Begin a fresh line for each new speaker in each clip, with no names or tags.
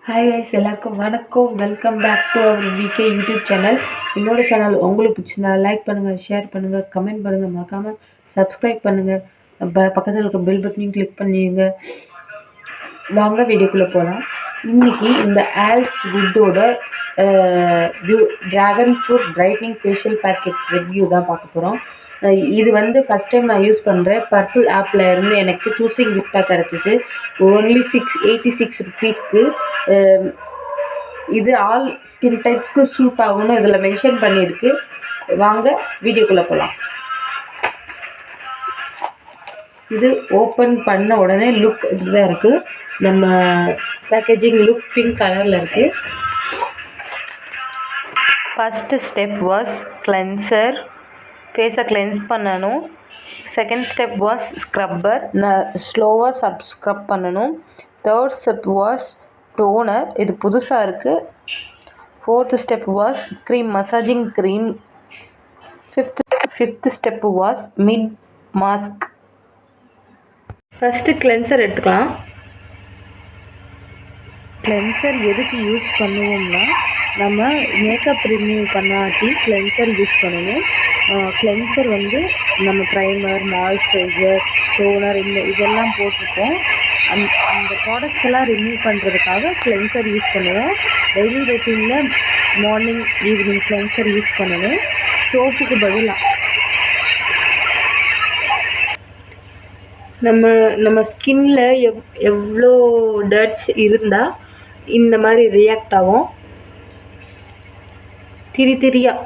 Hi guys, எல்லாருக்கும் வணக்கம். Welcome back to our VK YouTube channel. என்னோட சேனல் உங்களுக்கு பிடிச்சிருந்தா லைக் பண்ணுங்கள், ஷேர் பண்ணுங்கள், கமெண்ட் பண்ணுங்கள், மறக்காமல் சப்ஸ்கிரைப் பண்ணுங்கள். பக்கத்தில் இருக்க பெல் பட்டனையும் கிளிக் பண்ணிடுங்க. வாங்க வீடியோக்குள்ளே போகலாம். இன்றைக்கி இந்த ஆல்ஸ் குட்டோட dragon fruit brightening facial packet review தான் பார்க்க போகிறோம். இது வந்து ஃபஸ்ட் டைம் நான் யூஸ் பண்ணுறேன். பர்பிள் ஆப்பில் இருந்து எனக்கு சூஸிங் கிஃப்டாக கிடச்சிச்சு. ஓன்லி 686 ருபீஸ்க்கு. இது ஆல் ஸ்கின் டைப்ஸ்க்கு சூட் ஆகும்னு இதில் மென்ஷன் பண்ணியிருக்கு. வாங்க வீடியோக்குள்ளே போகலாம். இது ஓப்பன் பண்ண உடனே லுக் இப்படி தான் இருக்குது. நம்ம பேக்கேஜிங் லுக் பிங்க் கலரில் இருக்குது. ஃபஸ்ட்டு ஸ்டெப் வாஸ் கிளென்சர், ஃபேஸை கிளென்ஸ் பண்ணணும். செகண்ட் ஸ்டெப் வாஸ் ஸ்க்ரப்பர், ஸ்லோவாக ஸ்க்ரப் பண்ணணும். தேர்ட் ஸ்டெப் வாஸ் டோனர், இது புதுசாக இருக்குது. Fourth step was cream, massaging cream. Fifth step was mid mask. First cleanser எடுத்துக்கலாம். கிளென்சர் எதுக்கு யூஸ் பண்ணுவோம்னா, நம்ம மேக்கப் ரிமூவ் பண்ணாட்டி கிளென்சர் யூஸ் பண்ணணும். கிளென்சர் வந்து நம்ம ப்ரைமர், மாய்ஸ்சரைசர், டோனர் இதெல்லாம் போட்டிருக்கோம். அந்த ப்ராடக்ட்ஸ் எல்லாம் ரிமூவ் பண்ணுறதுக்காக கிளென்சர் யூஸ் பண்ணுவோம். டெய்லி ரொட்டீனில் மார்னிங் ஈவினிங் கிளென்சர் யூஸ் பண்ணணும். சோப்புக்கு பதிலாக நம்ம ஸ்கின்ல எவ்வளோ டர்ட்ஸ் இருந்தால் இந்த மாதிரி ரியாக்ட் ஆகும். திரியாக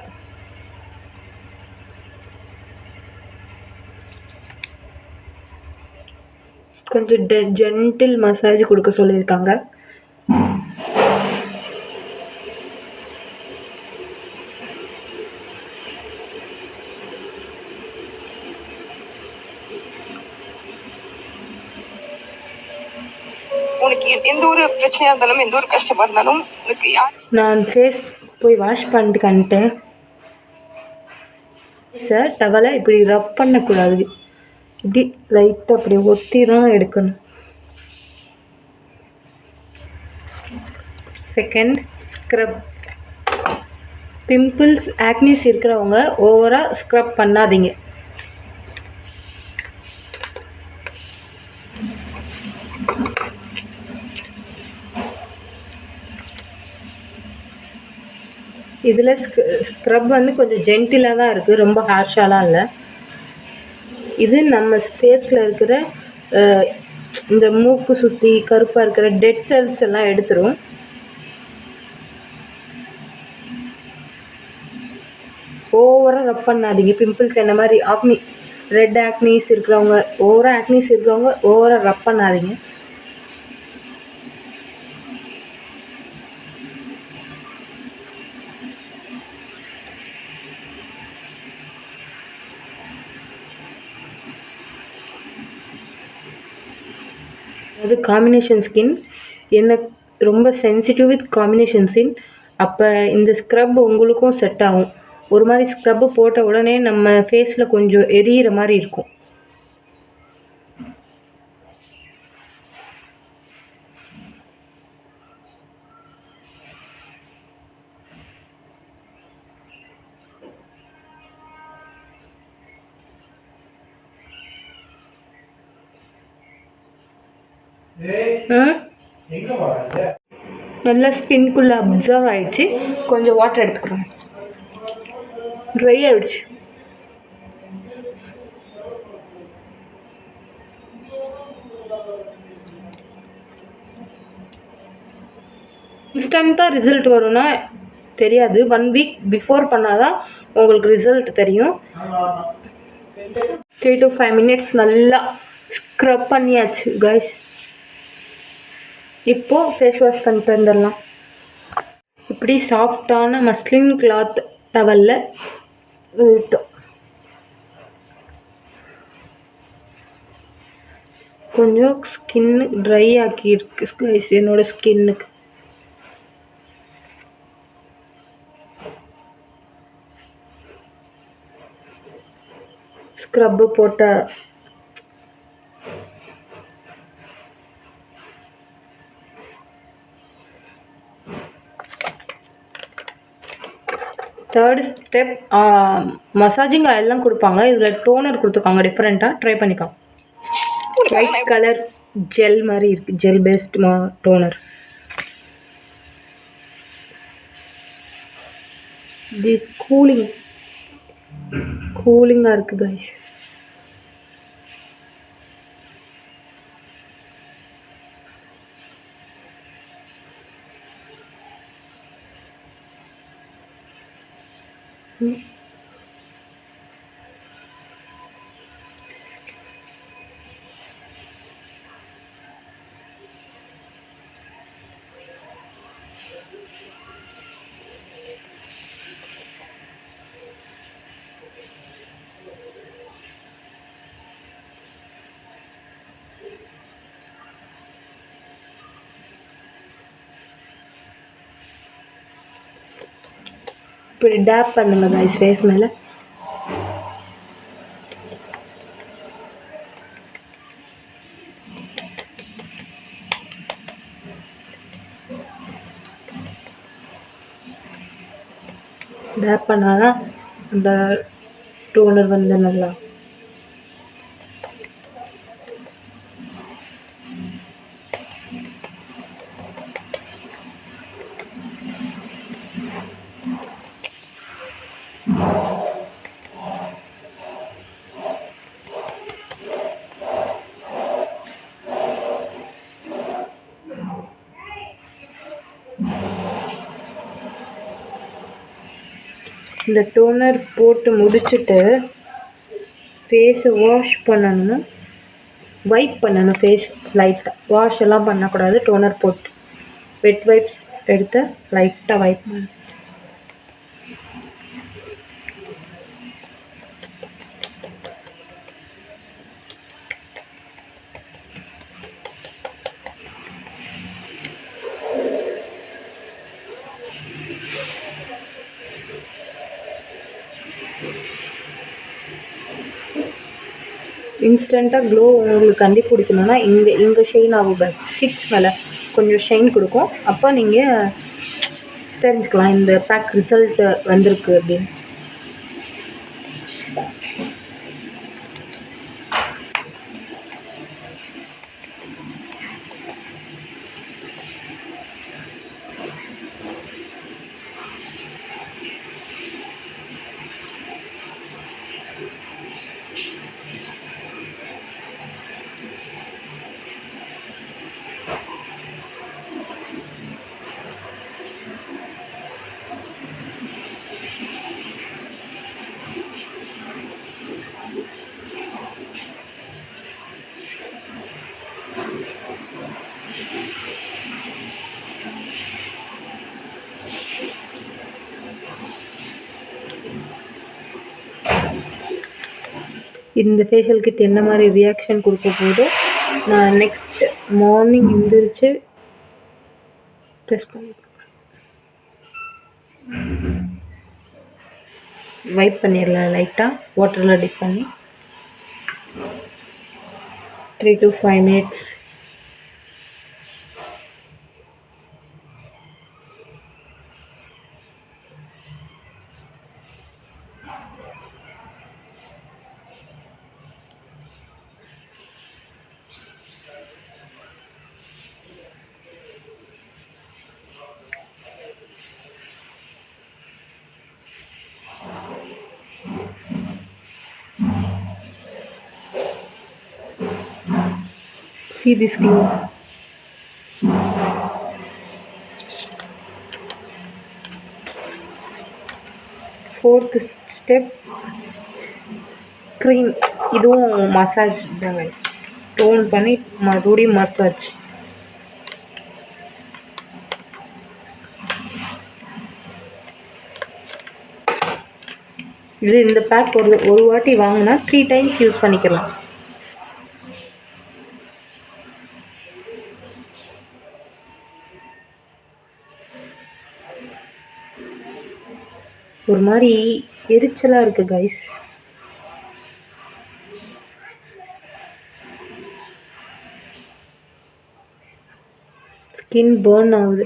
கொஞ்சம் ஜென்டில் மசாஜ் கொடுக்க சொல்லியிருக்காங்க.
உனக்கு எந்த ஒரு பிரச்சனையா இருந்தாலும், எந்த ஒரு கஷ்டமா இருந்தாலும் உனக்கு
நான் ஃபேஸ் போய் வாஷ் பண்ணிட்டுக்கன்ட்டேன். சார் டவலை இப்படி ரப் பண்ணக்கூடாது, இப்படி லைட்டாக அப்படி ஒத்தி தான் எடுக்கணும். Second scrub. பிம்பிள்ஸ், ஆக்னிஸ் இருக்கிறவங்க ஓவராக ஸ்க்ரப் பண்ணாதீங்க. இதில் ஸ்க்ரப் வந்து கொஞ்சம் ஜென்டிலாக தான் இருக்குது, ரொம்ப ஹார்ஷாலாம் இல்லை. இது நம்ம ஃபேஸில் இருக்கிற இந்த மூக்கு சுற்றி கருப்பாக இருக்கிற டெட் செல்ஸ் எல்லாம் எடுத்துரும். ஓவராக ரப் பண்ணாதீங்க. பிம்பிள்ஸ் என்ன மாதிரி ரெட் ஆக்னிஸ் இருக்கிறவங்க, ஓவராக ஆக்னிஸ் இருக்கிறவங்க ஓவராக ரப் பண்ணாதீங்க. அது காம்பினேஷன் ஸ்கின், எனக்கு ரொம்ப சென்சிட்டிவ் வித் காம்பினேஷன் ஸ்கின். அப்போ இந்த ஸ்க்ரப் உங்களுக்கும் செட் ஆகும். ஒரு மாதிரி ஸ்க்ரப்பு போட்ட உடனே நம்ம ஃபேஸில் கொஞ்சம் எரியிற மாதிரி இருக்கும். நல்லா ஸ்கின்குள்ளே அப்சர்வ் ஆகிடுச்சு. கொஞ்சம் வாட்டர் எடுத்துக்கிறோம். ட்ரை ஆகிடுச்சு. இன்ஸ்டண்ட்டாக ரிசல்ட் வரும்னா தெரியாது. 1 வீக் பிஃபோர் பண்ணால் தான் உங்களுக்கு ரிசல்ட் தெரியும். 3 to 5 மினிட்ஸ் நல்லா ஸ்க்ரப் பண்ணியாச்சு கைஸ். இப்போது ஃபேஸ் வாஷ் பண்ணிட்டு வந்துடலாம். இப்படி சாஃப்டான மஸ்லின் கிளாத் டவலில் விட்டோம். கொஞ்சம் ஸ்கின்னு ட்ரை ஆக்கியிருக்கு கைஸ் என்னோடய ஸ்கின்னுக்கு. ஸ்க்ரப்பு போட்ட தேர்ட் ஸ்டெப் மசாஜிங் ஆயிலெலாம் கொடுப்பாங்க. இதில் டோனர் கொடுத்துருக்காங்க டிஃப்ரெண்ட்டாக. ட்ரை பண்ணிக்கலாம். ஒயிட் கலர் ஜெல் மாதிரி இருக்குது. Gel paste toner. திஸ் கூலிங்காக இருக்குது கைஸ். இப்படி டேப் பண்ணுங்க கைஸ் ஃபேஸ் மேலே. டேப் பண்ணாதான் அந்த டோனர் வந்து நல்லா இந்த டோனர் போட்டு முடிச்சுட்டு ஃபேஸை வாஷ் பண்ணணும். வைப் பண்ணணும் ஃபேஸ் லைட்டாக. வாஷ் எல்லாம் பண்ணக்கூடாது. டோனர் போட்டு வெட் வைப்ஸ் எடுத்து லைட்டாக வைப் பண்ணணும். இன்ஸ்டண்ட்டாக க்ளோ உங்களுக்கு கண்டுபிடிக்கணும்னா இங்கே ஷைன் ஆகும் பஸ். ஸ்டிக்ஸ் மேலே கொஞ்சம் ஷைன் கொடுக்கும். அப்போ நீங்கள் தெரிஞ்சுக்கலாம் இந்த பேக் ரிசல்ட்டு வந்திருக்கு அப்படின்னு. இந்த ஃபேஷியல் கிட் என்ன மாதிரி ரியாக்ஷன் கொடுக்க போதோ நான் நெக்ஸ்ட் மார்னிங் எழுந்திரிச்சு டெஸ்ட் பண்ணி வைப் பண்ணிடலாம். லைட்டாக வாட்டரில் டிப் பண்ணி 3 to 5 minutes. See this glow. Fourth step, cream. இதுவும் மசாஜ் தான் guys. டோன் பண்ணி மறுபடியும் மசாஜ். இது இந்த பேக் ஒரு வாட்டி வாங்கினா 3 times யூஸ் பண்ணிக்கலாம். ஒரு மாதிரி எரிச்சலாக இருக்குது கைஸ். ஸ்கின் பர்ன் ஆகுது.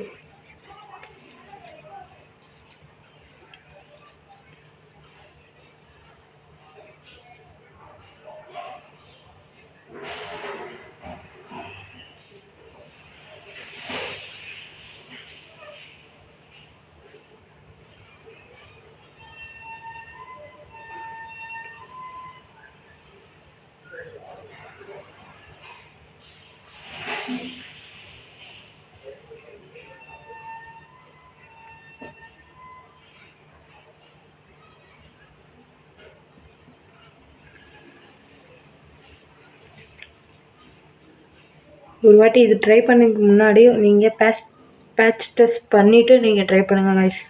ஒரு வாட்டி இது ட்ரை பண்ணதுக்கு முன்னாடி நீங்கள் பேட்ச் டெஸ்ட் பண்ணிவிட்டு நீங்கள் ட்ரை பண்ணுங்கள் கைஸ்.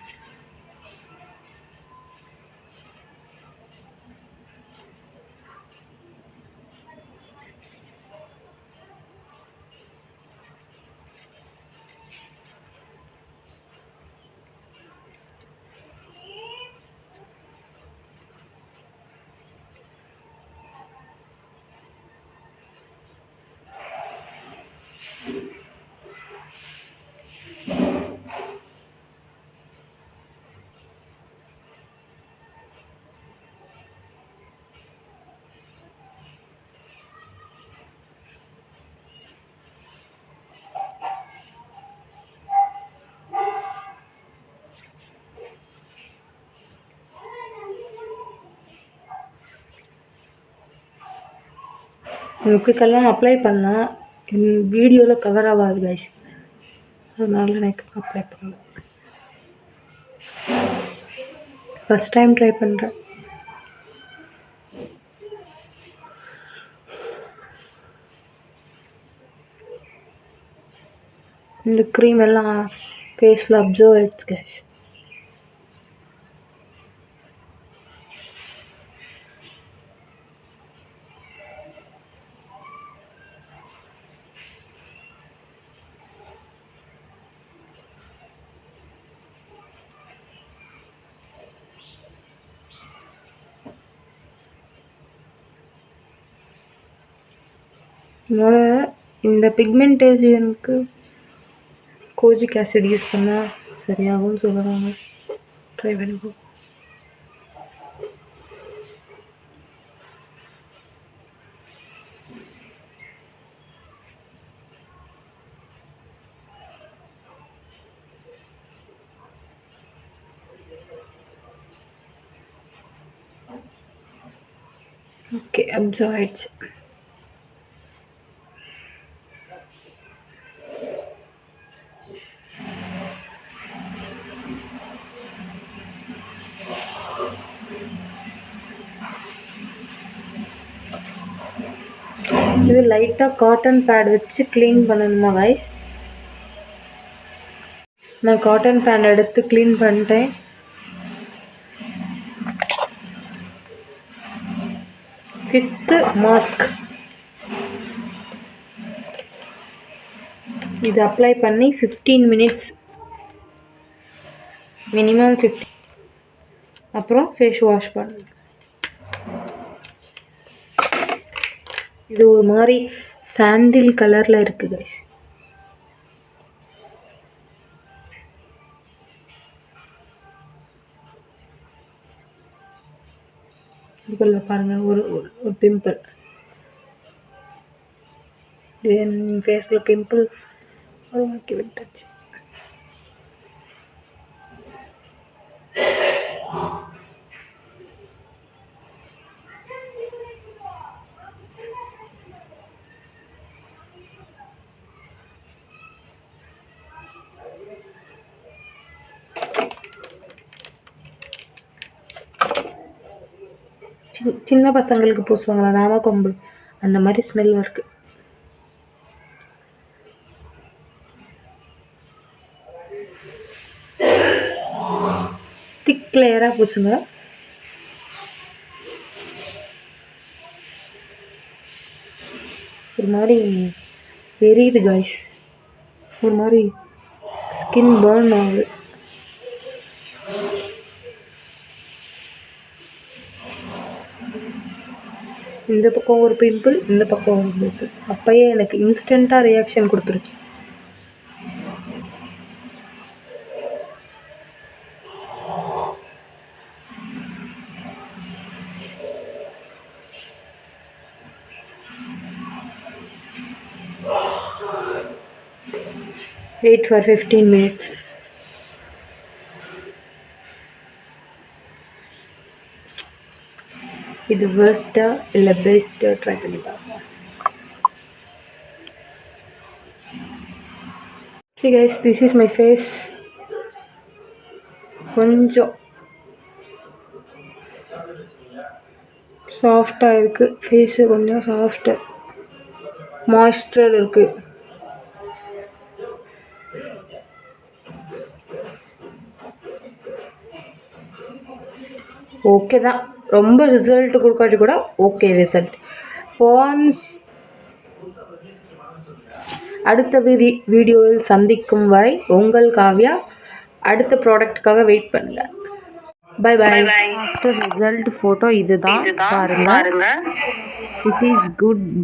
இப்படிக்கெல்லாம் அப்ளை பண்ணால் வீடியோவில் கவர் ஆகாது கைஸ், அதனால எனக்கு அப்ளை பண்ணல. ஃபஸ்ட் டைம் ட்ரை பண்ணுறேன். இந்த க்ரீம் எல்லாம் ஃபேஸில் அப்சர்வ் ஆயிடுச்சு கைஸ். என்னோட இந்த பிக்மெண்டேஷனுக்கு கோஜிக் ஆசிட் யூஸ் பண்ணால் சரியாகும்னு சொல்கிறாங்க. ட்ரை பண்ணுவோம். ஓகே, அப்சர்வ் ஆயிடுச்சு. இது லைட்டாக காட்டன் பேட் வச்சு க்ளீன் பண்ணணுமா கைஸ்? நான் காட்டன் பேட் எடுத்து க்ளீன் பண்ணிட்டேன். ஃபிஃப்த்து மாஸ்க் இது அப்ளை பண்ணி 15 மினிட்ஸ் மினிமம் 15. அப்புறம் ஃபேஸ் வாஷ் பண்ணணும். இது ஒரு மாதிரி சாண்டில் கலரில் இருக்குது கைஸ். இதுக்குள்ள பாருங்கள் ஒரு பிம்பிள். என் ஃபேஸில் பிம்பிள் உருவாக்கி விட்டுச்சு. சின்ன பசங்களுக்கு பூசுவாங்களா நாமக்கொம்பு, அந்த மாதிரி ஸ்மெல் இருக்கு. திக் லேயராக பூசுங்க. ஒரு மாதிரி எரியுது கைஸ், ஒரு மாதிரி ஸ்கின் பர்ன் ஆகுது. இந்த பக்கம் ஒரு பிம்பிள், இந்த பக்கம் ஒரு பிம்பிள். அப்பயே எனக்கு இன்ஸ்டண்ட்டாக ரியாக்ஷன் கொடுத்துருச்சு. Wait for 15 minutes. இது worst இல்ல best ட்ரை பண்ணி பார்ப்போம். See guys, this is my face. கொஞ்சம் சாஃப்டாக இருக்குது ஃபேஸு, கொஞ்சம் சாஃப்ட்டு மாய்ஸ்சர் இருக்குது. ஓகே தான், ரொம்ப ரிசல்ட் கொடுக்காட்டி கூட ஓகே ரிசல்ட். பான்ஸ் அடுத்த வீடியோவில் சந்திக்கும் வரை உங்கள் காவ்யா. அடுத்த ப்ராடக்ட்டுக்காக வெயிட் பண்ணுங்கள். Bye bye. After result photo இதுதான் பாருங்கள். It is good.